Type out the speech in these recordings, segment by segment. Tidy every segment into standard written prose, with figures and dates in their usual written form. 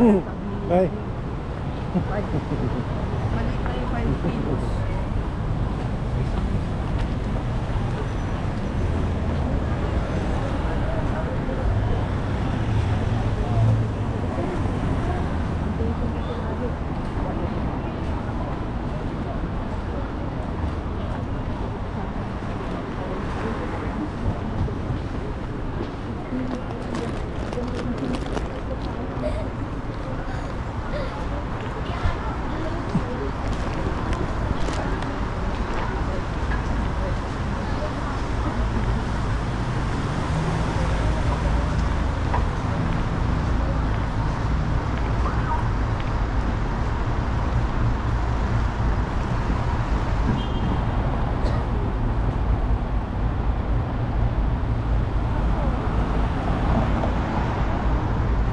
Ay. Mali tayo 5 kilos.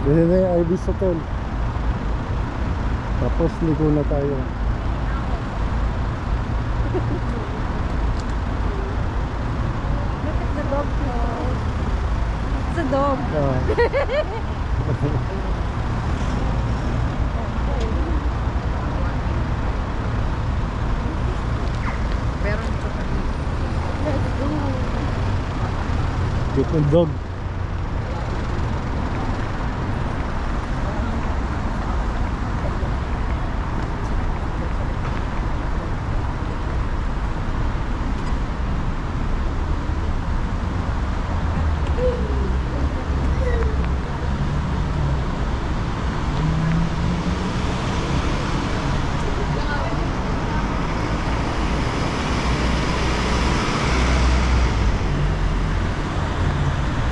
Dito na yung Ibis Hotel. Tapos ligo na tayo. Look at the dog. It's a dog. Pero ito pa rin. Cute ng dog.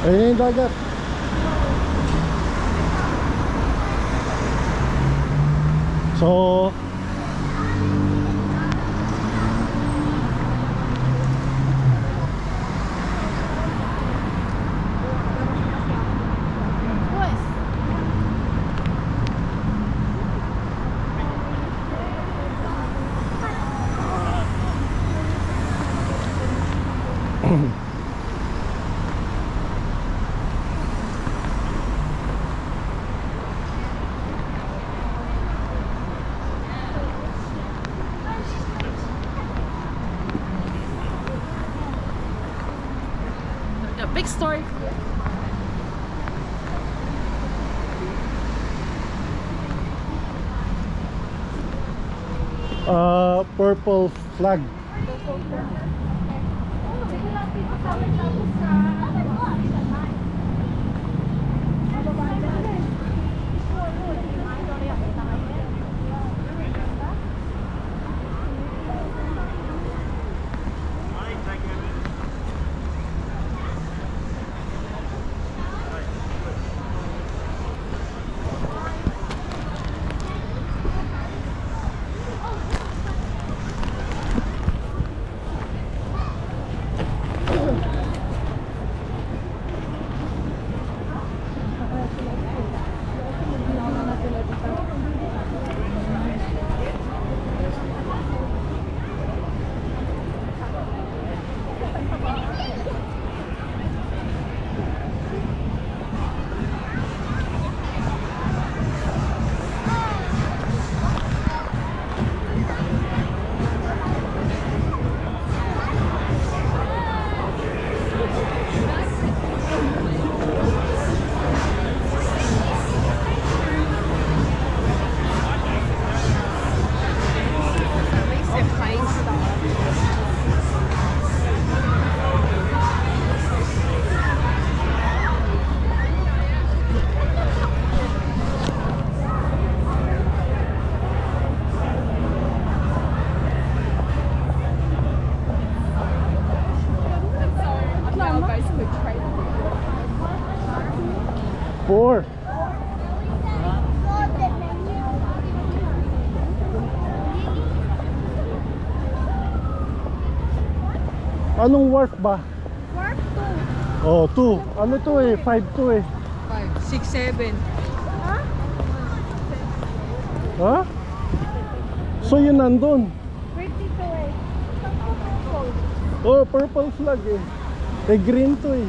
Ayun yung dagat. So The big story. purple flag. Four. Anong wharf ba? Wharf 2. Oh, 2. Ano to eh? 5 to eh. 5, 6, 7. Ha? So yun nandun. 22 eh. Oh, purple flag eh. Eh green to eh.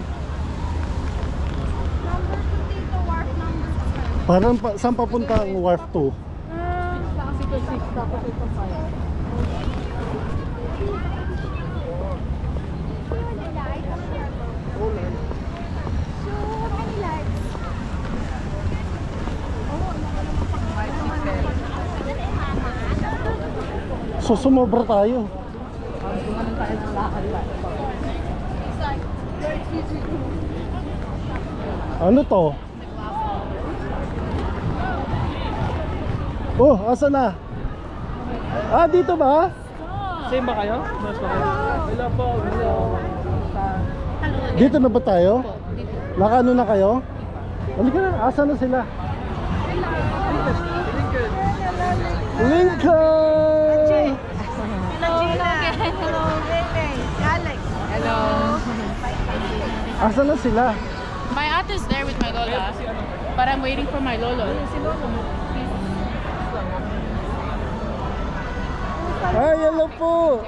Number 2 dito, wharf number 7. Parang saan papunta ang Wharf 2? Ito 6, tapos ito 5. So sumobra tayo. Ano to? Oh, asa na? Ah, dito ba? Same ba kayo? Mas ba kayo? Hello po. Hello. Dito na ba tayo? Nakano na kayo? Halika na, asa na sila? Lincoln! Hello. Asa na sila? My aunt is there with my lola, but I'm waiting for my lolo. Ay, hello po!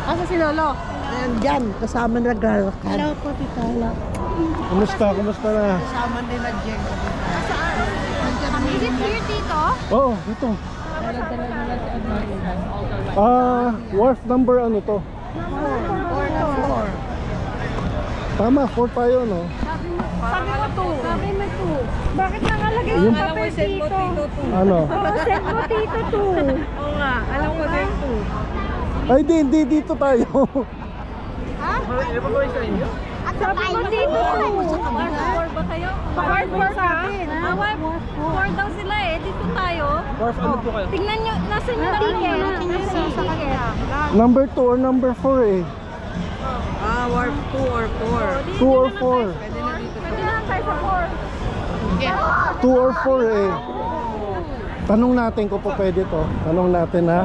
Asa si Lolo? Nandyan, kasama na naglalakad. Hello po, tita. Hello. Kumusta? Kumusta na? Kasama nila Jen. Is it here, Tito? Oo, dito. Ah, wharf number ano to? 4. Tama, 4 tayo, no? Sabi mo 2. Sabi mo 2. Bakit nakalagay yung papel dito? Ano? Send mo Tito 2. Oo nga, alam ko din 2. Ay, hindi dito tayo. Ano ba sa inyo? Sabi mo Tito 2. War ba kayo? War sa akin. War daw sila eh. Dito tayo. Wharf, ano po kayo? Tingnan nyo, nasa yung ticket. Nasa sa ticket. Number 2 or number 4 eh. Warp 2 or 4. 2 or 4. Pwede na lang tayo sa 4. 2 or 4 eh. Tanong natin kung po pwede to. Tanong natin ha.